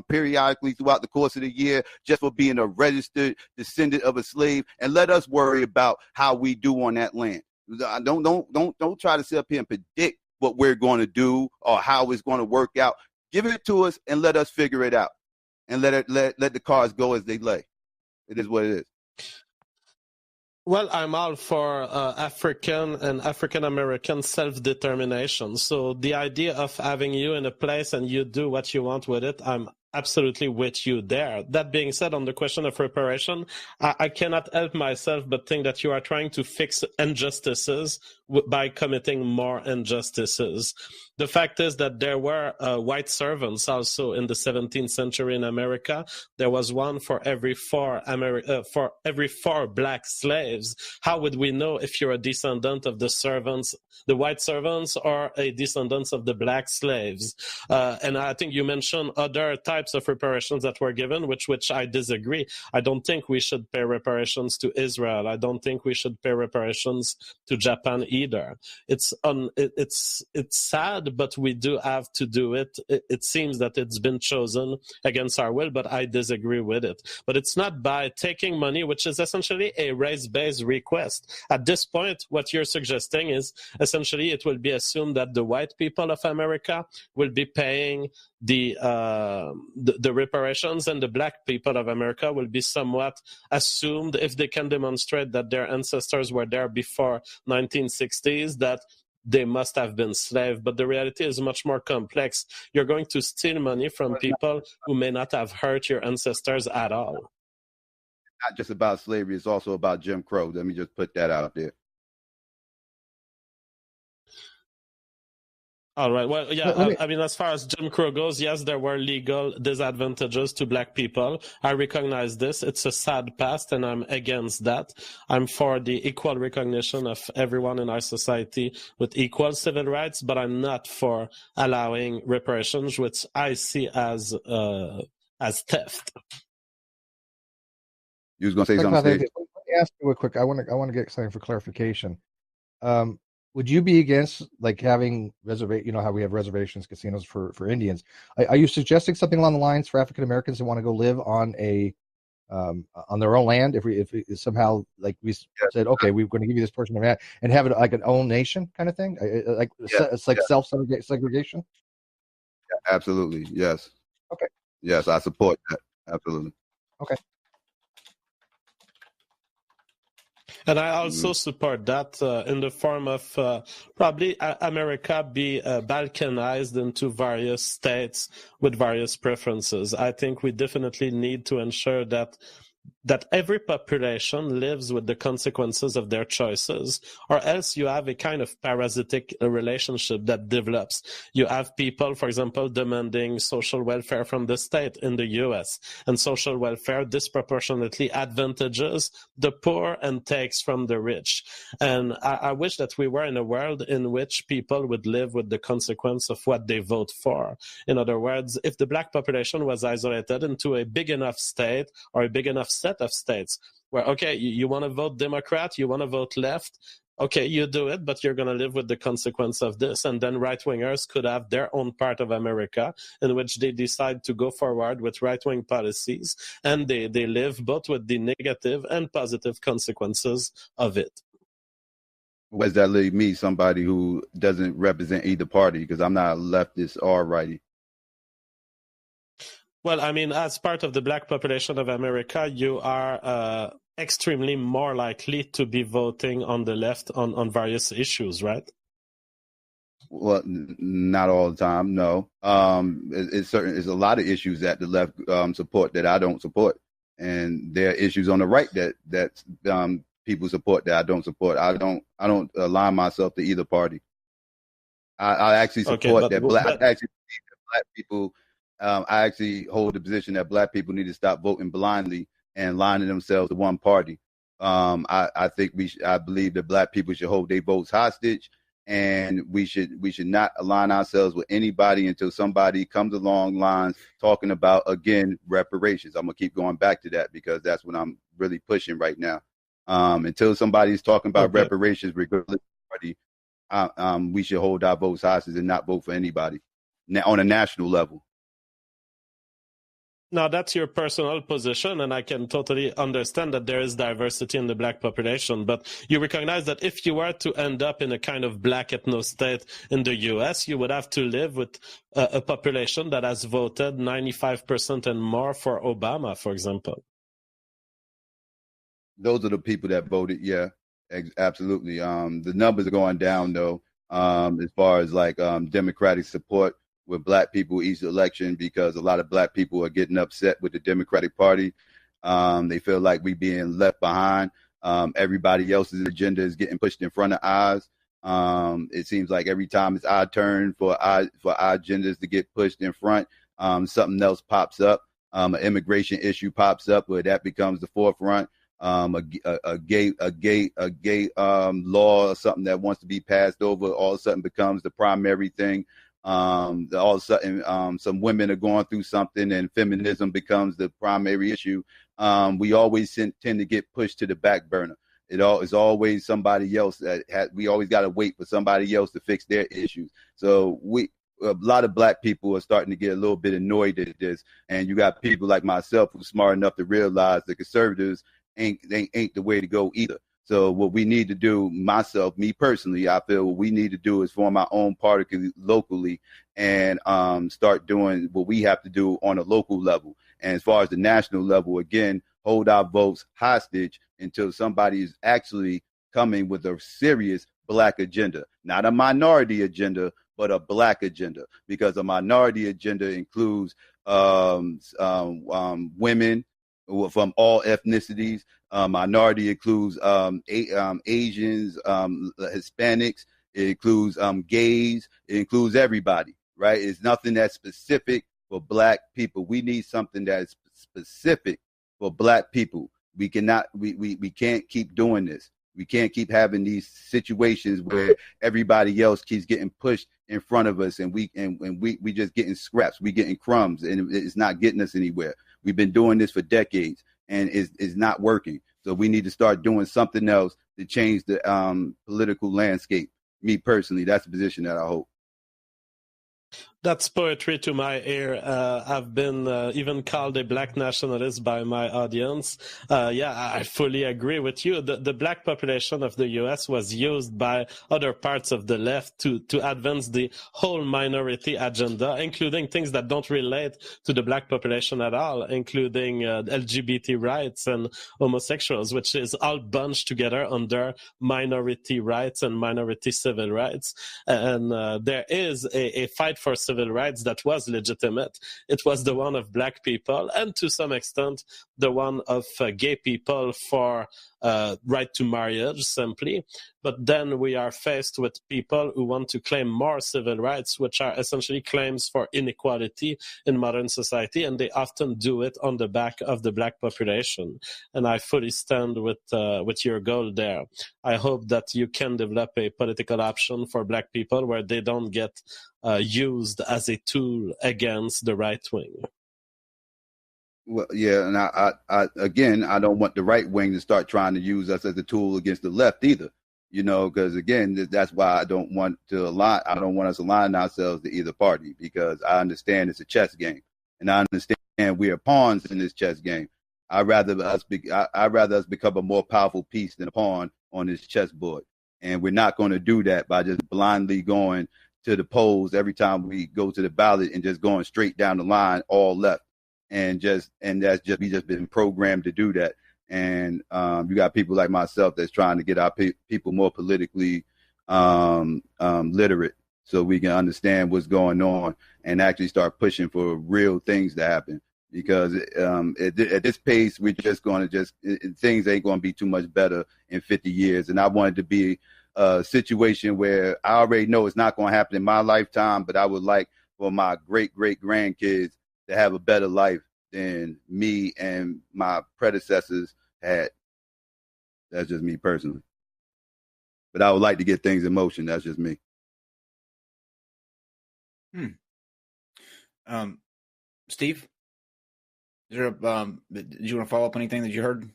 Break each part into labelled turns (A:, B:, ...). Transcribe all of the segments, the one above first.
A: periodically throughout the course of the year just for being a registered descendant of a slave, and let us worry about how we do on that land. Don't try to sit up here and predict what we're going to do or how it's going to work out. Give it to us and let us figure it out, and let the cards go as they lay. It is what it is.
B: Well, I'm all for African and African-American self-determination. So the idea of having you in a place and you do what you want with it, I'm absolutely with you there. That being said, on the question of reparation, I cannot help myself but think that you are trying to fix injustices by committing more injustices. The fact is that there were white servants also in the 17th century in America. There was one for every four black slaves. How would we know if you're a descendant of the servants, the white servants, or a descendant of the black slaves? And I think you mentioned other types of reparations that were given, which I disagree. I don't think we should pay reparations to Israel. I don't think we should pay reparations to Japan either. It's sad, but we do have to do it. It seems that it's been chosen against our will, but I disagree with it. But it's not by taking money, which is essentially a race-based request. At this point, what you're suggesting is essentially it will be assumed that the white people of America will be paying the reparations, and the black people of America will be somewhat assumed, if they can demonstrate that their ancestors were there before 1960s, that they must have been slaves. But the reality is much more complex. You're going to steal money from people who may not have hurt your ancestors at all.
A: It's not just about slavery, it's also about Jim Crow. Let me just put that out there.
B: All right. Well, yeah, I mean, as far as Jim Crow goes, yes, there were legal disadvantages to black people. I recognize this. It's a sad past, and I'm against that. I'm for the equal recognition of everyone in our society with equal civil rights, but I'm not for allowing reparations, which I see as theft.
A: You was going to say something?
C: Let me ask you a quick. I want to get something for clarification. Would you be against like having how we have reservations, casinos for Indians? Are you suggesting something along the lines for African Americans that want to go live on on their own land? If we somehow like we said, okay, we're going to give you this portion of land and have it like an own nation kind of thing, it's like self-segregation.
A: Yeah, absolutely, yes.
C: Okay.
A: Yes, I support that. Absolutely.
C: Okay.
B: And I also support that in the form of probably America be balkanized into various states with various preferences. I think we definitely need to ensure that every population lives with the consequences of their choices, or else you have a kind of parasitic relationship that develops. You have people, for example, demanding social welfare from the state in the U.S., and social welfare disproportionately advantages the poor and takes from the rich. And I wish that we were in a world in which people would live with the consequence of what they vote for. In other words, if the black population was isolated into a big enough state or a big enough set of states where, okay, you want to vote Democrat, you want to vote left, okay, you do it, but you're going to live with the consequence of this. And then right-wingers could have their own part of America in which they decide to go forward with right-wing policies, and they live both with the negative and positive consequences of it.
A: Where does that leave me, somebody who doesn't represent either party, because I'm not a leftist or righty?
B: Well, I mean, as part of the black population of America, you are extremely more likely to be voting on the left on various issues, right?
A: Well, not all the time, no. It's a lot of issues that the left support that I don't support, and there are issues on the right that people support that I don't support. I don't align myself to either party. I actually support that black people. I actually hold the position that black people need to stop voting blindly and lining themselves to one party. I think I believe that black people should hold their votes hostage, and we should not align ourselves with anybody until somebody comes along lines talking about, again, reparations. I'm gonna keep going back to that because that's what I'm really pushing right now. Until somebody's talking about reparations, regardless of party, we should hold our votes hostage and not vote for anybody on a national level.
B: Now, that's your personal position, and I can totally understand that there is diversity in the black population, but you recognize that if you were to end up in a kind of black ethno-state in the U.S., you would have to live with a population that has voted 95% and more for Obama, for example.
A: Those are the people that voted, yeah, absolutely. The numbers are going down, though, as far as like Democratic support with black people each election, because a lot of black people are getting upset with the Democratic Party. They feel like we being left behind. Everybody else's agenda is getting pushed in front of ours. It seems like every time it's our turn for our agendas to get pushed in front, something else pops up. An immigration issue pops up where that becomes the forefront. A gay law or something that wants to be passed over all of a sudden becomes the primary thing. All of a sudden, some women are going through something and feminism becomes the primary issue. We always tend to get pushed to the back burner. It's always somebody else we always got to wait for somebody else to fix their issues. So a lot of black people are starting to get a little bit annoyed at this. And you got people like myself who's smart enough to realize the conservatives ain't the way to go either. So what we need to do, me personally, I feel what we need to do is form our own party locally and start doing what we have to do on a local level. And as far as the national level, again, hold our votes hostage until somebody is actually coming with a serious black agenda, not a minority agenda, but a black agenda, because a minority agenda includes women from all ethnicities. Minority includes Asians, Hispanics. It includes gays. It includes everybody, right? It's nothing that's specific for black people. We need something that's specific for black people. We can't keep doing this. We can't keep having these situations where everybody else keeps getting pushed in front of us, and we just getting scraps. We getting crumbs, and it's not getting us anywhere. We've been doing this for decades, and it's not working. So we need to start doing something else to change the political landscape. Me personally, that's the position that I hold.
B: That's poetry to my ear. I've been even called a black nationalist by my audience. Yeah, I fully agree with you. The black population of the U.S. was used by other parts of the left to advance the whole minority agenda, including things that don't relate to the black population at all, including LGBT rights and homosexuals, which is all bunched together under minority rights and minority civil rights. And there is a fight for civil rights that was legitimate. It was the one of black people and to some extent the one of gay people for right to marriage simply. But then we are faced with people who want to claim more civil rights, which are essentially claims for inequality in modern society, and they often do it on the back of the black population. And I fully stand with your goal there. I hope that you can develop a political option for black people where they don't get used as a tool against the right wing.
A: Well, yeah, and I don't want the right wing to start trying to use us as a tool against the left either. You know, because again, that's why I don't want us aligning ourselves to either party, because I understand it's a chess game, and I understand we are pawns in this chess game. I'd rather us become a more powerful piece than a pawn on this chessboard, and we're not going to do that by just blindly going to the polls every time we go to the ballot and just going straight down the line, all left. We just been programmed to do that. And you got people like myself that's trying to get our people more politically literate, so we can understand what's going on and actually start pushing for real things to happen. Because at this pace, we're just going to things ain't going to be too much better in 50 years. And I wanted to be a situation where I already know it's not going to happen in my lifetime, but I would like for my great grandkids to have a better life than me and my predecessors had. That's just me personally. But I would like to get things in motion. That's just me.
D: Steve, did you want to follow up anything that you heard?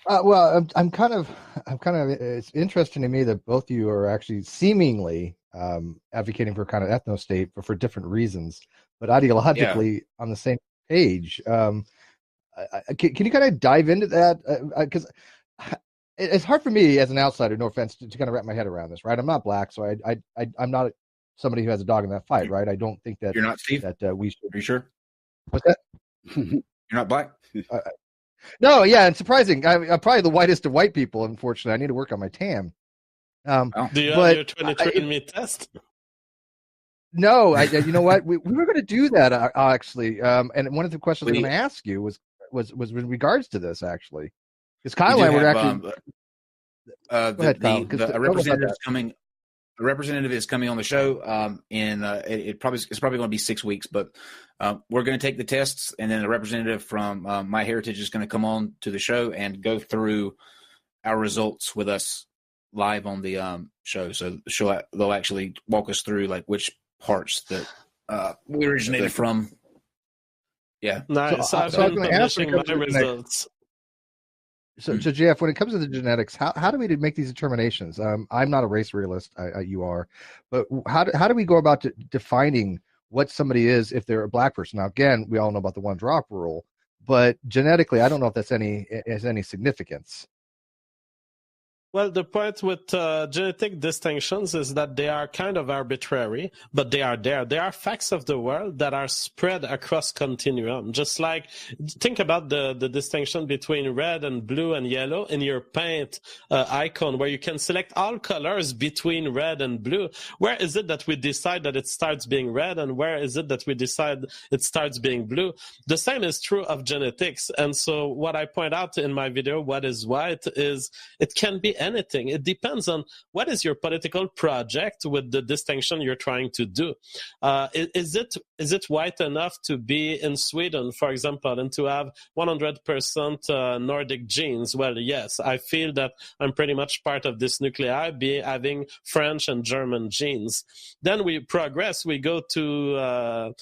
C: Well, I'm kind of. It's interesting to me that both of you are actually seemingly advocating for kind of ethno state, but for different reasons, but ideologically on the same page. Can you kind of dive into that? Because it's hard for me as an outsider, no offense, to kind of wrap my head around this, right? I'm not black, so I'm not somebody who has a dog in that fight, right? I don't think that
D: you're not, Steve.
C: That we should.
D: Are you sure?
C: What's that?
D: You're not black?
C: No, yeah, and surprising. I'm probably the whitest of white people. Unfortunately, I need to work on my tan.
B: Do you have your 23andMe test?
C: No, you know what? We were going to do that actually, and one of the questions I'm going to ask you was in regards to this actually. Because Kyle and I were actually. Go ahead, Kyle.
D: A representative is coming on the show, it's probably going to be 6 weeks, but we're going to take the tests, and then a representative from MyHeritage is going to come on to the show and go through our results with us live on the show. So they'll actually walk us through like which parts that we originated from. Yeah.
B: Nice.
C: So I was going to ask
B: my results.
C: So Jeff, when it comes to the genetics, how do we make these determinations? I'm not a race realist, you are, but how do we go about defining what somebody is if they're a black person? Now, again, we all know about the one drop rule, but genetically, I don't know if that's has any significance.
B: Well, the point with genetic distinctions is that they are kind of arbitrary, but they are there. They are facts of the world that are spread across continuum. Just like, think about the distinction between red and blue and yellow in your paint icon, where you can select all colors between red and blue. Where is it that we decide that it starts being red, and where is it that we decide it starts being blue? The same is true of genetics. And so what I point out in my video, What is White, is it can be anything. It depends on what is your political project with the distinction you're trying to do. Is it white enough to be in Sweden, for example, and to have 100% Nordic genes? Well, yes, I feel that I'm pretty much part of this nuclei, having French and German genes. Then we progress. We go to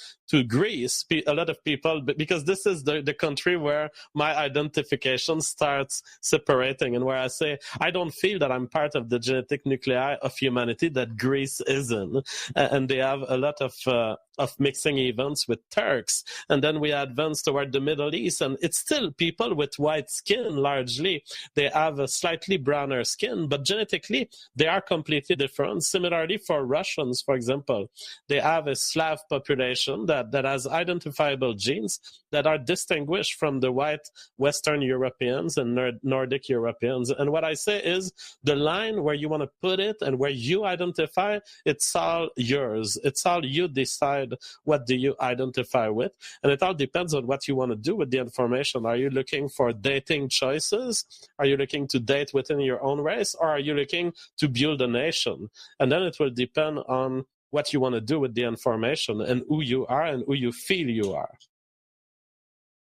B: Greece. A lot of people, because this is the country where my identification starts separating, and where I say I don't feel that I'm part of the genetic nuclei of humanity that Greece is in. And they have a lot of mixing events with Turks. And then we advance toward the Middle East, and it's still people with white skin largely. They have a slightly browner skin, but genetically they are completely different. Similarly for Russians, for example, they have a Slav population that has identifiable genes that are distinguished from the white Western Europeans and Nordic Europeans. And what I say is, the line where you want to put it and where you identify, it's all yours. It's all you decide what do you identify with. And it all depends on what you want to do with the information. Are you looking for dating choices? Are you looking to date within your own race? Or are you looking to build a nation? And then it will depend on what you want to do with the information and who you are and who you feel you are.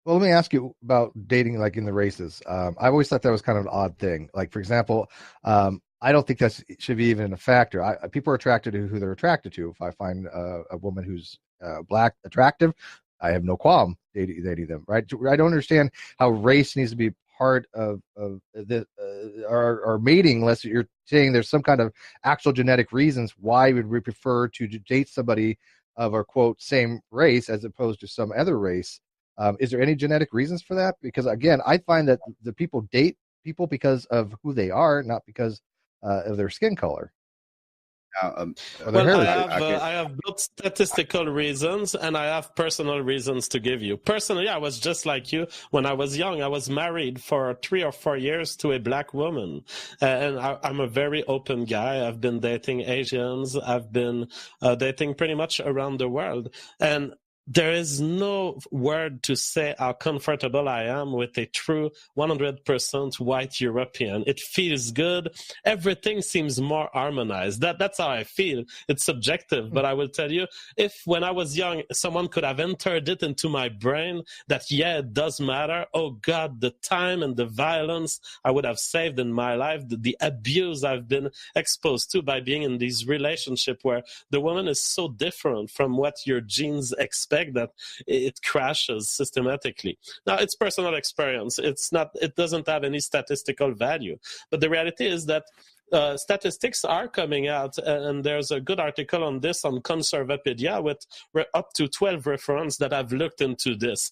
C: Well, let me ask you about dating, like in the races. I've always thought that was kind of an odd thing. Like, for example, I don't think that should be even a factor. People are attracted to who they're attracted to. If I find a woman who's black attractive, I have no qualm dating them, right? I don't understand how race needs to be part of our mating, unless you're saying there's some kind of actual genetic reasons why would we prefer to date somebody of our, quote, same race as opposed to some other race. Is there any genetic reasons for that? Because again, I find that the people date people because of who they are, not because of their skin color.
B: I have both statistical reasons and I have personal reasons to give you. Personally, I was just like you. When I was young, I was married for 3 or 4 years to a black woman. And I'm a very open guy. I've been dating Asians. I've been dating pretty much around the world. And there is no word to say how comfortable I am with a true 100% white European. It feels good. Everything seems more harmonized. That's how I feel. It's subjective, but I will tell you, if when I was young, someone could have entered it into my brain that, yeah, it does matter. Oh God, the time and the violence I would have saved in my life, the abuse I've been exposed to by being in these relationships where the woman is so different from what your genes expect that it crashes systematically. Now, it's personal experience. It doesn't have any statistical value. But the reality is that statistics are coming out, and there's a good article on this on Conservapedia with up to 12 referents that have looked into this.